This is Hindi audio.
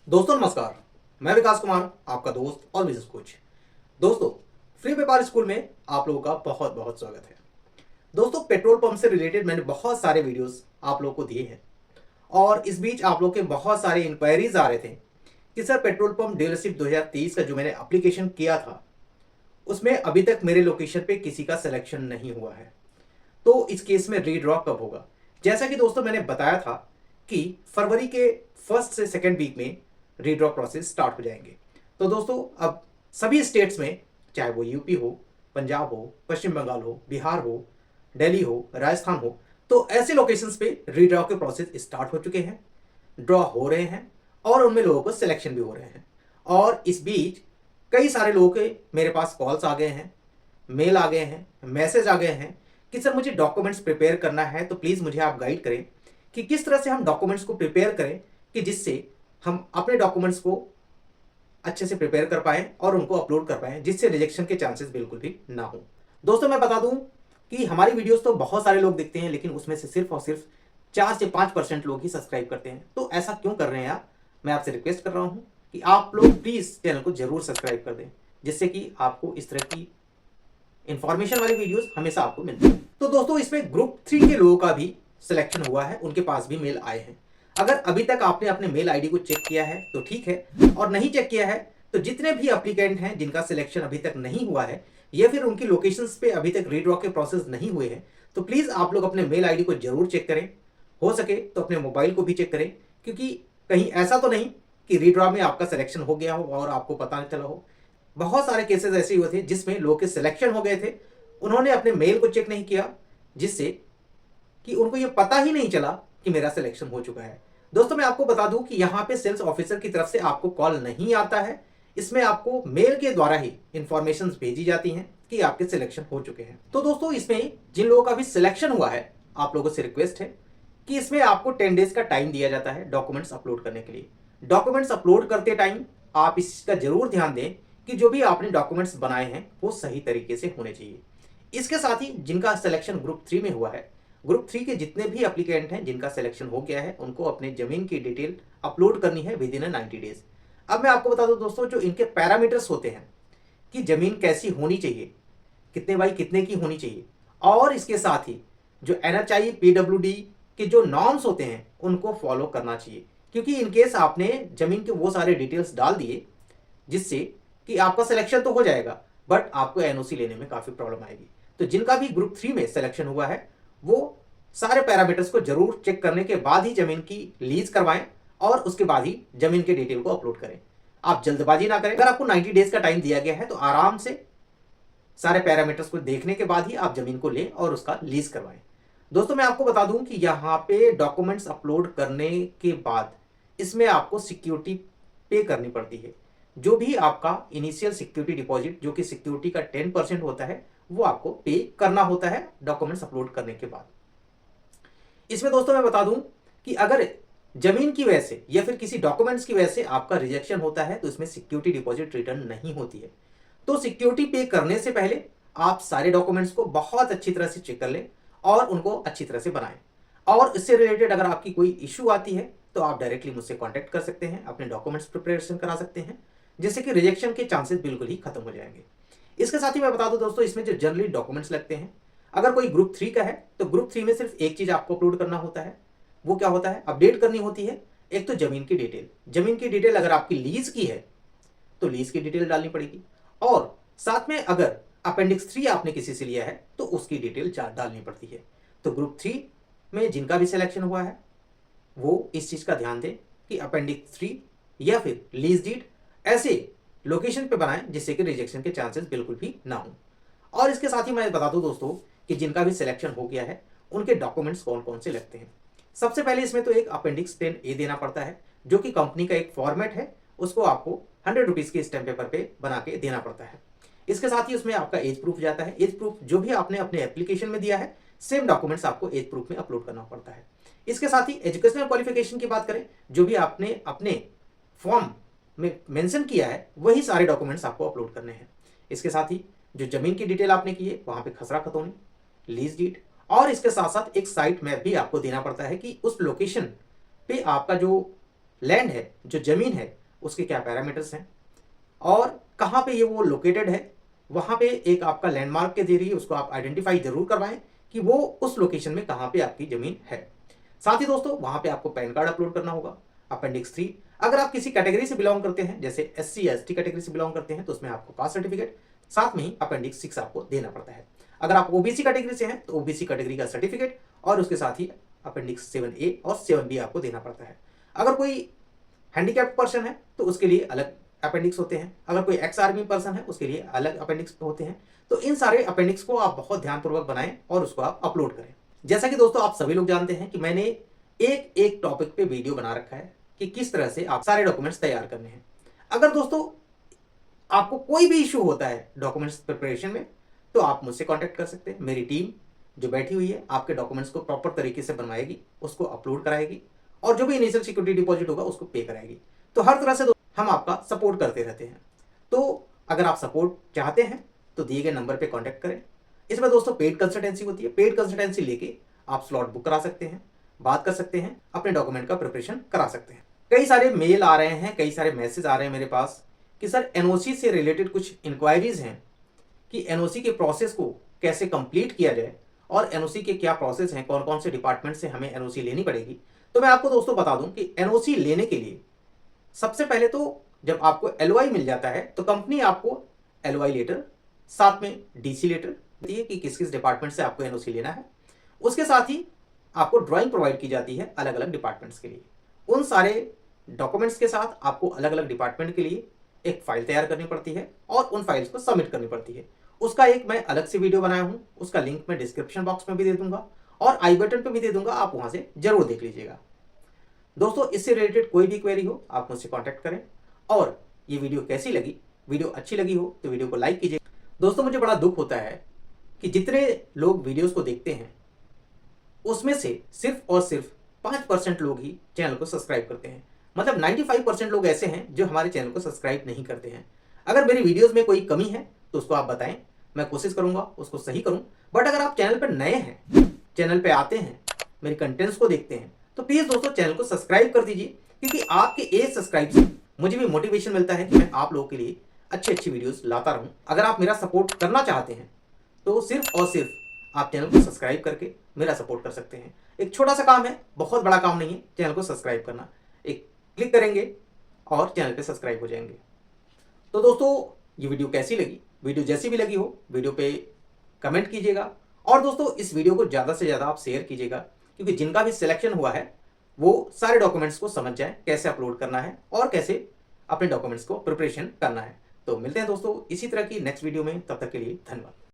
दोस्तों नमस्कार। मैं विकास कुमार, आपका दोस्त और बिजनेस कोच। दोस्तों, फ्री व्यापार स्कूल में आप लोगों का बहुत बहुत स्वागत है। दोस्तों, पेट्रोल पंप से रिलेटेड मैंने बहुत सारे वीडियोस आप लोगों को दिए हैं और इस बीच आप लोगों के बहुत सारे इंक्वायरीज आ रहे थे कि सर पेट्रोल पंप डीलरशिप 2023 का जो मैंने एप्लीकेशन किया था उसमें अभी तक मेरे लोकेशन पे किसी का सिलेक्शन नहीं हुआ है, तो इस केस में रीड्रॉ कब होगा। जैसा कि दोस्तों मैंने बताया था कि फरवरी के फर्स्ट से सेकेंड वीक में रीड्रॉ प्रोसेस स्टार्ट हो जाएंगे। तो दोस्तों अब सभी स्टेट्स में, चाहे वो यूपी हो, पंजाब हो, पश्चिम बंगाल हो, बिहार हो, दिल्ली हो, राजस्थान हो, तो ऐसे लोकेशंस पे रीड्रॉ के प्रोसेस स्टार्ट हो चुके हैं, ड्रॉ हो रहे हैं और उनमें लोगों को सिलेक्शन भी हो रहे हैं। और इस बीच कई सारे लोगों के मेरे पास कॉल्स आ गए हैं, मेल आ गए हैं, मैसेज आ गए हैं कि सर मुझे डॉक्यूमेंट्स प्रिपेयर करना है, तो प्लीज़ मुझे आप गाइड करें कि किस तरह से हम डॉक्यूमेंट्स को प्रिपेयर करें कि जिससे हम अपने डॉक्यूमेंट्स को अच्छे से प्रिपेयर कर पाएं और उनको अपलोड कर पाएं, जिससे रिजेक्शन के चांसेस बिल्कुल भी ना हो। दोस्तों मैं बता दूं कि हमारी वीडियोस तो बहुत सारे लोग देखते हैं, लेकिन उसमें से सिर्फ और सिर्फ 4 से 5% लोग ही सब्सक्राइब करते हैं। तो ऐसा क्यों कर रहे हैं आप? मैं आपसे रिक्वेस्ट कर रहा हूं कि आप लोग प्लीज़ चैनल को जरूर सब्सक्राइब कर दें, जिससे कि आपको इस तरह की इंफॉर्मेशन वाली वीडियोस हमेशा आपको मिलती है। तो दोस्तों इसमें ग्रुप 3 के लोगों का भी सिलेक्शन हुआ है, उनके पास भी मेल आए हैं। अगर अभी तक आपने अपने मेल आईडी को चेक किया है तो ठीक है, और नहीं चेक किया है तो जितने भी एप्लीकेंट हैं जिनका सिलेक्शन अभी तक नहीं हुआ है या फिर उनकी लोकेशंस पे अभी तक रीड्रॉ के प्रोसेस नहीं हुए हैं, तो प्लीज़ आप लोग अपने मेल आईडी को जरूर चेक करें। हो सके तो अपने मोबाइल को भी चेक करें, क्योंकि कहीं ऐसा तो नहीं कि रीड्रॉ में आपका सिलेक्शन हो गया हो और आपको पता नहीं चला हो। बहुत सारे केसेस ऐसे हुए थे जिसमें लोग के सिलेक्शन हो गए थे, उन्होंने अपने मेल को चेक नहीं किया, जिससे कि उनको ये पता ही नहीं चला कि मेरा सिलेक्शन हो चुका है। दोस्तों मैं आपको बता दूं कि यहाँ पे सेल्स ऑफिसर की तरफ से आपको कॉल नहीं आता है, इसमें आपको मेल के द्वारा ही इंफॉर्मेशन भेजी जाती हैं कि आपके सिलेक्शन हो चुके हैं। तो दोस्तों इसमें जिन लोगों का भी सिलेक्शन हुआ है, आप लोगों से रिक्वेस्ट है कि इसमें आपको 10 डेज का टाइम दिया जाता है डॉक्यूमेंट्स अपलोड करने के लिए। डॉक्यूमेंट्स अपलोड करते टाइम आप इसका जरूर ध्यान दें कि जो भी आपने डॉक्यूमेंट्स बनाए हैं वो सही तरीके से होने चाहिए। इसके साथ ही जिनका सिलेक्शन ग्रुप 3 में हुआ है, ग्रुप 3 के जितने भी एप्लीकेंट हैं जिनका सिलेक्शन हो गया है, उनको अपने जमीन की डिटेल अपलोड करनी है विद इन 90 डेज। अब मैं आपको बता दूं दोस्तों, जो इनके पैरामीटर्स होते हैं कि जमीन कैसी होनी चाहिए, कितने बाई कितने की होनी चाहिए, और इसके साथ ही जो एनएचआई पीडब्ल्यूडी के जो नॉर्म्स होते हैं उनको फॉलो करना चाहिए। क्योंकि इनकेस आपने जमीन के वो सारे डिटेल्स डाल दिए जिससे कि आपका सिलेक्शन तो हो जाएगा, बट आपको एनओसी लेने में काफी प्रॉब्लम आएगी। तो जिनका भी ग्रुप 3 में सिलेक्शन हुआ है वो सारे पैरामीटर्स को जरूर चेक करने के बाद ही जमीन की लीज करवाएं और उसके बाद ही जमीन के डिटेल को अपलोड करें। आप जल्दबाजी ना करें। अगर आपको 90 डेज का टाइम दिया गया है तो आराम से सारे पैरामीटर्स को देखने के बाद ही आप जमीन को लें और उसका लीज करवाएं। दोस्तों मैं आपको बता दूं कि यहाँ पे डॉक्यूमेंट्स अपलोड करने के बाद इसमें आपको सिक्योरिटी पे करनी पड़ती है। जो भी आपका इनिशियल सिक्योरिटी डिपॉजिट, जो कि सिक्योरिटी का 10% होता है, वो आपको पे करना होता है डॉक्यूमेंट्स अपलोड करने के बाद। इसमें दोस्तों मैं बता दूं कि अगर जमीन की वजह से या फिर किसी डॉक्यूमेंट्स की वजह से आपका रिजेक्शन होता है तो इसमें सिक्योरिटी डिपॉजिट रिटर्न नहीं होती है। तो सिक्योरिटी पे करने से पहले आप सारे डॉक्यूमेंट्स को बहुत अच्छी तरह से चेक कर लें और उनको अच्छी तरह से बनाएं। और इससे रिलेटेड अगर आपकी कोई इशू आती है तो आप डायरेक्टली मुझसे कांटेक्ट कर सकते हैं, अपने डॉक्यूमेंट्स प्रिपरेशन करा सकते हैं, जिससे कि रिजेक्शन के चांसेस बिल्कुल ही खत्म हो जाएंगे। इसके साथ ही मैं बता दूं दोस्तों, इसमें जो जनरली डॉक्यूमेंट्स लगते हैं, अगर कोई ग्रुप 3 का है तो ग्रुप 3 में सिर्फ एक चीज आपको अपलोड करना होता है। वो क्या होता है? अपडेट करनी होती है। एक तो जमीन की डिटेल, जमीन की डिटेल अगर आपकी लीज की है तो लीज की डिटेल डालनी पड़ेगी, और साथ में अगर अपेंडिक्स 3 आपने किसी से लिया है तो उसकी डिटेल डालनी पड़ती है। तो ग्रुप 3 में जिनका भी सिलेक्शन हुआ है वो इस चीज का ध्यान दें कि अपेंडिक्स 3 या फिर लीज डीड ऐसे लोकेशन पे बनाएं जिससे कि रिजेक्शन के चांसेस बिल्कुल भी ना हो। और इसके साथ ही मैं बता दूं दोस्तों कि जिनका भी सिलेक्शन हो गया है उनके डॉक्यूमेंट्स कौन कौन से लगते हैं। सबसे पहले इसमें तो एक अपेंडिक्स 10A देना पड़ता है, जो कि कंपनी का एक फॉर्मेट है, उसको आपको 100 रुपीज के स्टैम्प पेपर पे बना के देना पड़ता है। इसके साथ ही उसमें आपका एज प्रूफ जाता है। एज प्रूफ जो भी आपने अपने एप्लीकेशन में दिया है, सेम डॉक्यूमेंट्स आपको एज प्रूफ में अपलोड करना पड़ता है। इसके साथ ही एजुकेशनल क्वालिफिकेशन की बात करें, जो भी आपने अपने फॉर्म में मेंशन किया है वही सारे डॉक्यूमेंट्स आपको अपलोड करने हैं। इसके साथ ही जो जमीन की डिटेल आपने की है वहां पे खसरा खतौनी, लीज डीड, और इसके साथ साथ एक साइट मैप भी आपको देना पड़ता है कि उस लोकेशन पे आपका जो लैंड है, जो ज़मीन है, उसके क्या पैरामीटर्स हैं और कहाँ पे ये वो लोकेटेड है, वहाँ पे एक आपका लैंडमार्क के जरिए उसको आप आइडेंटिफाई जरूर करवाएं कि वो उस लोकेशन में कहाँ पे आपकी ज़मीन है। साथ ही दोस्तों वहाँ पे आपको पैन कार्ड अपलोड करना होगा। अपेंडिक्स 3, अगर आप किसी कैटेगरी से बिलोंग करते हैं, जैसे SC ST कैटेगरी से बिलोंग करते हैं, तो उसमें आपको कास्ट सर्टिफिकेट, साथ में ही अपेंडिक्स 6 आपको देना पड़ता है। अगर आप OBC कैटेगरी से हैं तो OBC कैटेगरी का सर्टिफिकेट और उसके साथ ही अपेंडिक्स 7A और 7B आपको देना पड़ता है। अगर कोई हैंडीकैप्ड पर्सन है तो उसके लिए अलग अपेंडिक्स होते हैं। अगर कोई एक्स आर्मी पर्सन है उसके लिए अलग अपेंडिक्स होते हैं। तो इन सारे अपेंडिक्स को आप बहुत ध्यानपूर्वक बनाएं और उसको आप अपलोड करें। जैसा कि दोस्तों आप सभी लोग जानते हैं कि मैंने एक एक टॉपिक पे वीडियो बना रखा है कि किस तरह से आप सारे डॉक्यूमेंट्स तैयार करने हैं। अगर दोस्तों आपको कोई भी इशू होता है डॉक्यूमेंट्स प्रिपरेशन में तो आप मुझसे कांटेक्ट कर सकते हैं। मेरी टीम जो बैठी हुई है आपके डॉक्यूमेंट्स को प्रॉपर तरीके से बनवाएगी, उसको अपलोड कराएगी और जो भी इनिशियल सिक्योरिटी डिपॉजिट होगा उसको पे कराएगी। तो हर तरह से हम आपका सपोर्ट करते रहते हैं। तो अगर आप सपोर्ट चाहते हैं तो दिए गए नंबर पे कांटेक्ट करें। इसमें दोस्तों पेड कंसल्टेंसी होती है। पेड कंसल्टेंसी लेके आप स्लॉट बुक करा सकते हैं, बात कर सकते हैं, अपने डॉक्यूमेंट का प्रिपरेशन करा सकते हैं। कई सारे मेल आ रहे हैं, कई सारे मैसेज आ रहे हैं मेरे पास कि सर NOC से रिलेटेड कुछ इंक्वायरीज हैं कि NOC के प्रोसेस को कैसे कंप्लीट किया जाए और NOC के क्या प्रोसेस हैं, कौन कौन से डिपार्टमेंट से हमें NOC लेनी पड़ेगी। तो मैं आपको दोस्तों बता दूं कि NOC लेने के लिए सबसे पहले तो जब आपको LOI मिल जाता है तो कंपनी आपको LOI लेटर, साथ में DC लेटर देती है कि किस किस डिपार्टमेंट से आपको NOC लेना है। उसके साथ ही आपको ड्राइंग प्रोवाइड की जाती है अलग अलग डिपार्टमेंट्स के लिए। उन सारे डॉक्यूमेंट्स के साथ आपको अलग अलग डिपार्टमेंट के लिए एक फाइल तैयार करनी पड़ती है और उन फाइल्स को सबमिट करनी पड़ती है। उसका एक मैं अलग से वीडियो बनाया हूं, उसका लिंक मैं डिस्क्रिप्शन बॉक्स में भी दे दूंगा और आई बटन पे भी दे दूंगा, आप वहां से जरूर देख लीजिएगा। दोस्तों इससे रिलेटेड कोई भी क्वेरी हो आप मुझसे कांटेक्ट करें। और ये वीडियो कैसी लगी, वीडियो अच्छी लगी हो तो वीडियो को लाइक कीजिए। दोस्तों मुझे बड़ा दुख होता है कि जितने लोग वीडियोस को देखते हैं उसमें से सिर्फ और सिर्फ 5% लोग ही चैनल को सब्सक्राइब करते हैं। मतलब 95% लोग ऐसे हैं जो हमारे चैनल को सब्सक्राइब नहीं करते हैं। अगर मेरी वीडियोस में कोई कमी है तो उसको आप बताएं, मैं कोशिश करूंगा उसको सही करूं। बट अगर आप चैनल पर नए हैं, चैनल पे आते हैं, मेरे कंटेंट्स को देखते हैं, तो प्लीज दोस्तों चैनल को सब्सक्राइब कर दीजिए, क्योंकि आपके एक सब्सक्राइब से मुझे भी मोटिवेशन मिलता है कि मैं आप लोगों के लिए अच्छी अच्छी वीडियोस लाता रहूं। अगर आप मेरा सपोर्ट करना चाहते हैं तो सिर्फ और सिर्फ आप चैनल को सब्सक्राइब करके मेरा सपोर्ट कर सकते हैं। एक छोटा सा काम है, बहुत बड़ा काम नहीं है चैनल को सब्सक्राइब करना। एक क्लिक करेंगे और चैनल पे सब्सक्राइब हो जाएंगे। तो दोस्तों ये वीडियो कैसी लगी, वीडियो जैसी भी लगी हो वीडियो पे कमेंट कीजिएगा और दोस्तों इस वीडियो को ज़्यादा से ज़्यादा आप शेयर कीजिएगा, क्योंकि जिनका भी सिलेक्शन हुआ है वो सारे डॉक्यूमेंट्स को समझ जाए कैसे अपलोड करना है और कैसे अपने डॉक्यूमेंट्स को प्रिपरेशन करना है। तो मिलते हैं दोस्तों इसी तरह की नेक्स्ट वीडियो में, तब तक के लिए धन्यवाद।